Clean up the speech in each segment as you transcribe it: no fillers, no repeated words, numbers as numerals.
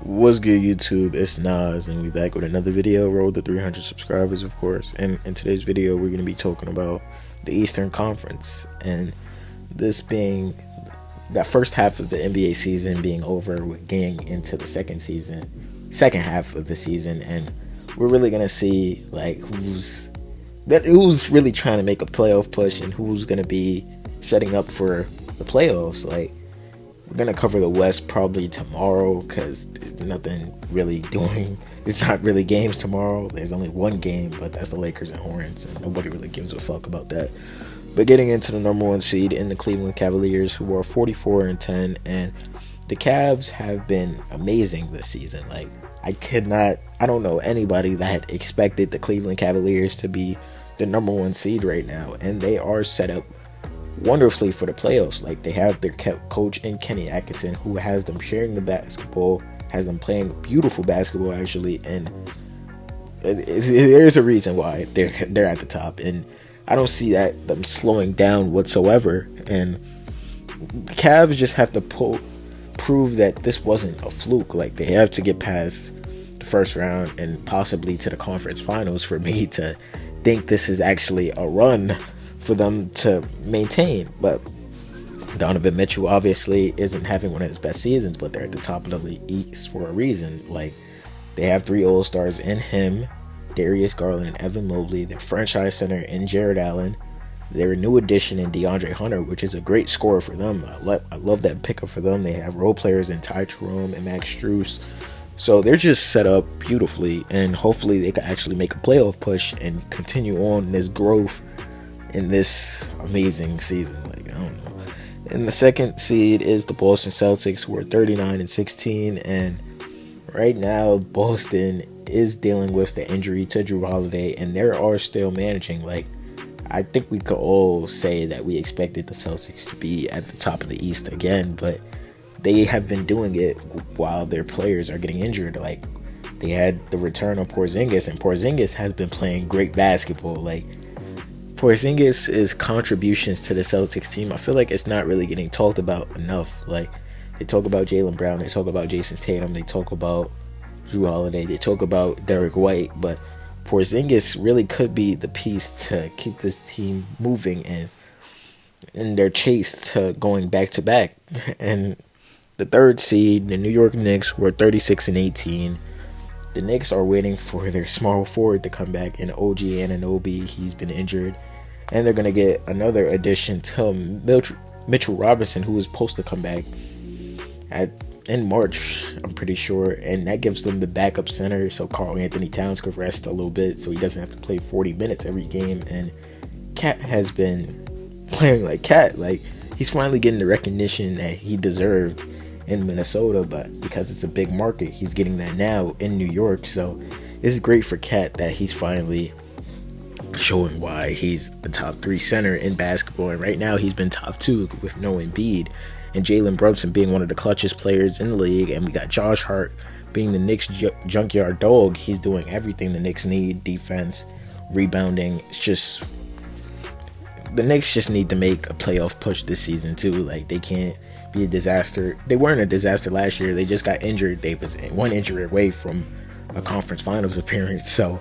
What's good, YouTube? It's Nas, and we back with another video. Road to 300 subscribers, of course. And in today's video, we're going to be talking about the Eastern Conference, and this being that first half of the NBA season being over, with getting into the second half of the season, and we're really going to see like who's really trying to make a playoff push and who's going to be setting up for the playoffs. Like, we're gonna cover the West probably tomorrow because nothing really doing. It's not really games tomorrow. There's only one game, but that's the Lakers and Hornets, and nobody really gives a fuck about that. But getting into the number one seed in the Cleveland Cavaliers, who are 44-10, and the Cavs have been amazing this season. Like, I don't know anybody that expected the Cleveland Cavaliers to be the number one seed right now, and they are set up wonderfully for the playoffs. Like, they have their coach in Kenny Atkinson, who has them sharing the basketball, has them playing beautiful basketball actually, and there's a reason why they're at the top, and I don't see them slowing down whatsoever. And the Cavs just have to prove that this wasn't a fluke. Like, they have to get past the first round and possibly to the conference finals for me to think this is actually a run for them to maintain. But Donovan Mitchell obviously isn't having one of his best seasons, but they're at the top of the East for a reason. Like, they have three All-Stars in him, Darius Garland and Evan Mobley, their franchise center in Jared Allen, their new addition in DeAndre Hunter, which is a great scorer for them. I love that pickup for them. They have role players in Ty Jerome and Max Strus. So they're just set up beautifully, and hopefully they can actually make a playoff push and continue on this growth in this amazing season. Like, I don't know. And the second seed is the Boston Celtics, who are 39-16, and right now Boston is dealing with the injury to Drew Holiday, and they are still managing. Like, I think we could all say that we expected the Celtics to be at the top of the East again, but they have been doing it while their players are getting injured. Like, they had the return of Porzingis, and Porzingis has been playing great basketball. Like, Porzingis' contributions to the Celtics team, I feel like it's not really getting talked about enough. Like, they talk about Jaylen Brown, they talk about Jason Tatum, they talk about Drew Holiday, they talk about Derek White, but Porzingis really could be the piece to keep this team moving and in their chase to going back to back. And the third seed, the New York Knicks, were 36-18. The Knicks are waiting for their small forward to come back in OG Anunoby. He's been injured. And they're going to get another addition to Mitchell Robinson, who was supposed to come back in March, I'm pretty sure. And that gives them the backup center, so Karl Anthony Towns could rest a little bit so he doesn't have to play 40 minutes every game. And Cat has been playing like Cat. Like, he's finally getting the recognition that he deserved in Minnesota, but because it's a big market, he's getting that now in New York. So it's great for Cat that he's finally showing why he's the top 3 center in basketball. And right now he's been top 2 with no Embiid, and Jalen Brunson being one of the clutchest players in the league, and we got Josh Hart being the Knicks junkyard dog. He's doing everything the Knicks need: defense, rebounding. It's just, the Knicks just need to make a playoff push this season too. Like, they can't be a disaster. They weren't a disaster last year. They just got injured. They was one injury away from a conference finals appearance. So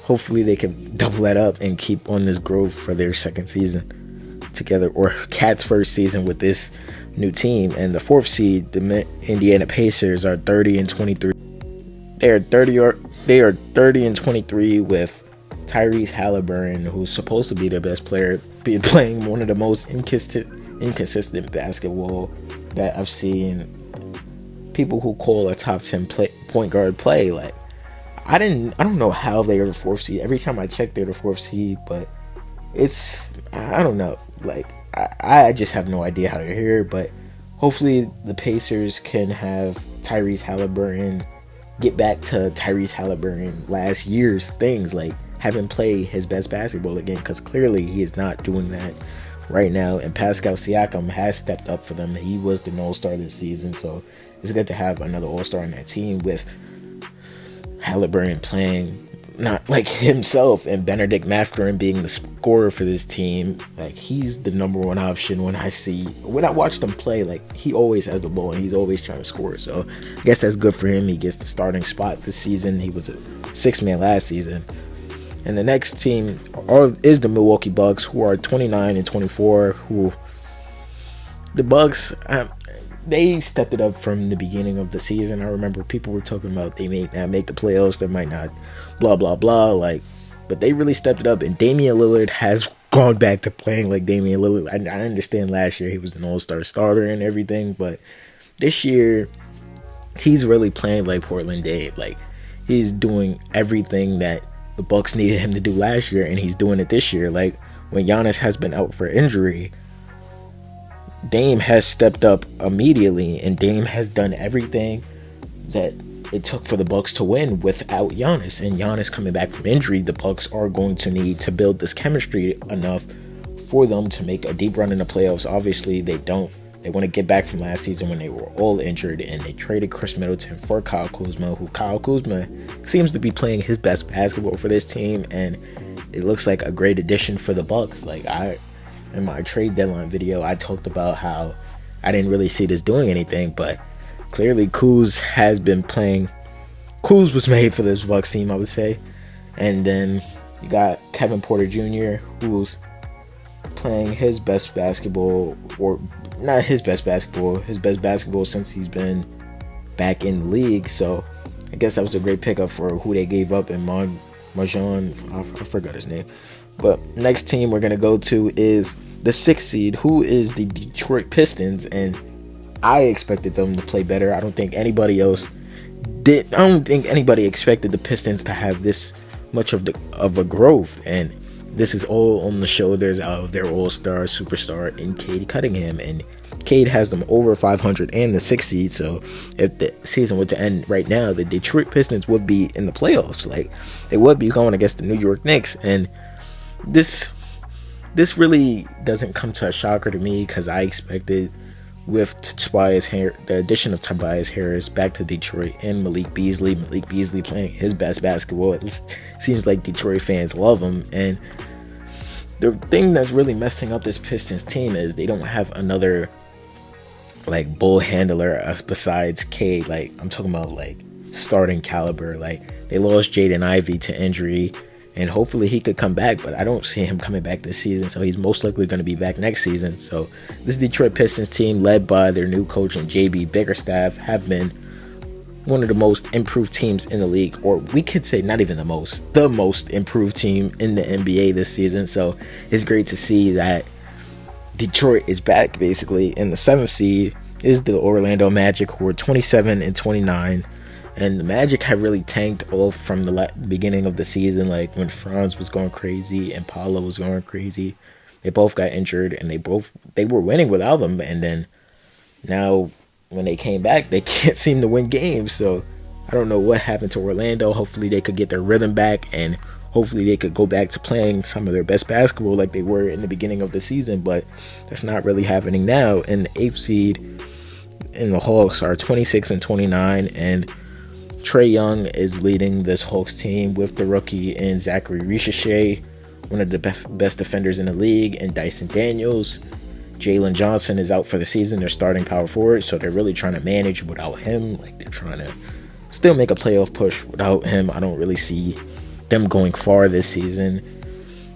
hopefully they can double that up and keep on this growth for their second season together, or Cat's first season with this new team. And the fourth seed, the Indiana Pacers, are 30-23. They are 30-23 with Tyrese Halliburton, who's supposed to be their best player, playing one of the most inconsistent basketball that I've seen people who call a top 10 point guard play. Like, I don't know how they are the 4th seed. Every time I check, they're the 4th seed, but I don't know. Like, I just have no idea how they're here. But hopefully the Pacers can have Tyrese Halliburton get back to Tyrese Halliburton last year's things, like having played his best basketball again, because clearly he is not doing that right now. And Pascal Siakam has stepped up for them. He was the All-Star this season, so it's good to have another All-Star on that team with Halliburton playing not like himself and Benedict Mathurin being the scorer for this team. Like, he's the number one option when I watch them play. Like, he always has the ball and he's always trying to score. So I guess that's good for him. He gets the starting spot this season. He was a 6-man last season. And the next team is the Milwaukee Bucks, who are 29 and 24. Who the Bucks, they stepped it up from the beginning of the season. I remember people were talking about they may not make the playoffs, they might not, blah blah blah. But they really stepped it up. And Damian Lillard has gone back to playing like Damian Lillard. I understand last year he was an all-star starter and everything, but this year he's really playing like Portland Dave. Like, he's doing everything that the Bucks needed him to do last year, and he's doing it this year. Like, when Giannis has been out for injury, Dame has stepped up immediately, and Dame has done everything that it took for the Bucks to win without Giannis. And Giannis coming back from injury, the Bucks are going to need to build this chemistry enough for them to make a deep run in the playoffs. Obviously, they don't. They want to get back from last season when they were all injured, and they traded Chris Middleton for Kyle Kuzma, who Kyle Kuzma seems to be playing his best basketball for this team, and it looks like a great addition for the Bucks. Like, in my trade deadline video, I talked about how I didn't really see this doing anything, but clearly Kuz has been playing. Kuz was made for this Bucks team, I would say. And then you got Kevin Porter Jr., who's playing his best basketball, or not his best basketball since he's been back in the league. So I guess that was a great pickup for who they gave up in Marjon. I forgot his name. But next team we're going to go to is the 6th seed, who is the Detroit Pistons. And I expected them to play better. I don't think anybody else did. I don't think anybody expected the Pistons to have this much of a growth. And this is all on the shoulders of their all-star superstar in Cade Cunningham. And Cade has them over 500 and the 6th seed. So if the season were to end right now, the Detroit Pistons would be in the playoffs. Like, they would be going against the New York Knicks. And this really doesn't come to a shocker to me, because I expected, with the addition of Tobias Harris back to Detroit, and Malik Beasley playing his best basketball. It seems like Detroit fans love him. And the thing that's really messing up this Pistons team is they don't have another like ball handler besides Cade. Like, I'm talking about like starting caliber. Like, they lost Jaden Ivey to injury, and hopefully he could come back, but I don't see him coming back this season, so he's most likely going to be back next season. So this Detroit Pistons team, led by their new coach and JB Bickerstaff, have been one of the most improved teams in the league, or we could say not even the most improved team in the NBA this season. So it's great to see that Detroit is back. Basically, in the 7th seed is the Orlando Magic, who are 27 and 29. And the Magic have really tanked off from the beginning of the season. Like, when Franz was going crazy and Paolo was going crazy, they both got injured, and they were winning without them. And then now when they came back, they can't seem to win games. So I don't know what happened to Orlando. Hopefully they could get their rhythm back, and hopefully they could go back to playing some of their best basketball like they were in the beginning of the season. But that's not really happening now. And the 8th seed in the Hawks are 26 and 29, and Trae Young is leading this Hawks team with the rookie and Zachary Ricochet, one of the best defenders in the league, and Dyson Daniels. Jalen Johnson is out for the season. They're starting power forward, so they're really trying to manage without him. Like, they're trying to still make a playoff push without him. I don't really see them going far this season.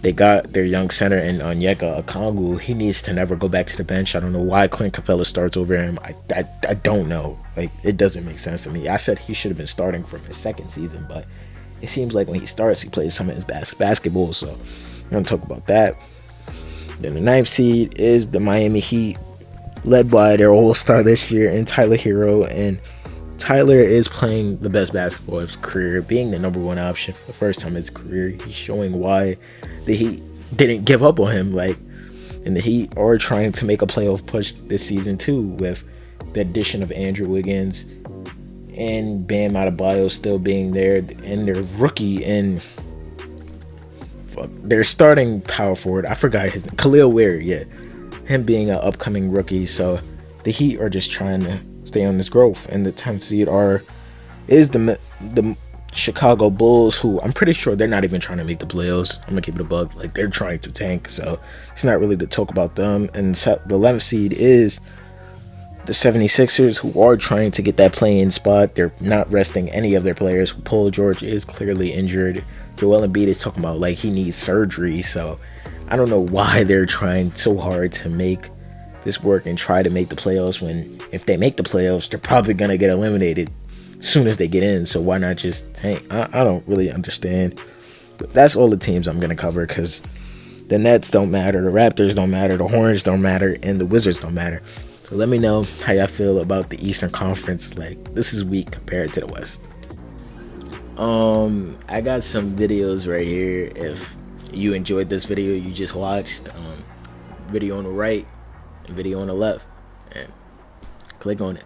They got their young center in Onyeka Okongwu. He needs to never go back to the bench. I don't know why Clint Capella starts over him. I don't know. Like, it doesn't make sense to me. I said he should have been starting from his 2nd season, but it seems like when he starts, he plays some of his basketball. So I'm going to talk about that. Then the 9th seed is the Miami Heat, led by their all-star this year in Tyler Hero. And Tyler is playing the best basketball of his career, being the number one option for the first time in his career. He's showing why the Heat didn't give up on him. Like, and the Heat are trying to make a playoff push this season too, with the addition of Andrew Wiggins and Bam Adebayo still being there, and their rookie and their starting power forward, I forgot his name, Khalil Ware, him being an upcoming rookie. So the Heat are just trying to stay on this growth. And the 10th seed is the Chicago Bulls, who I'm pretty sure they're not even trying to make the playoffs. I'm gonna keep it a bug. Like, they're trying to tank, so it's not really to talk about them. And the 11th seed is the 76ers, who are trying to get that play-in spot. They're not resting any of their players. Paul George is clearly injured. Joel Embiid is talking about like he needs surgery, so I don't know why they're trying so hard to make this work and try to make the playoffs, when if they make the playoffs, they're probably gonna get eliminated as soon as they get in. So why not just tank? I don't really understand. But that's all the teams I'm gonna cover, because the Nets don't matter, the Raptors don't matter, the Hornets don't matter, and the Wizards don't matter. So let me know how y'all feel about the Eastern Conference. Like, this is weak compared to the West. I got some videos right here. If you enjoyed this video you just watched, video on the right and video on the left, and click on it.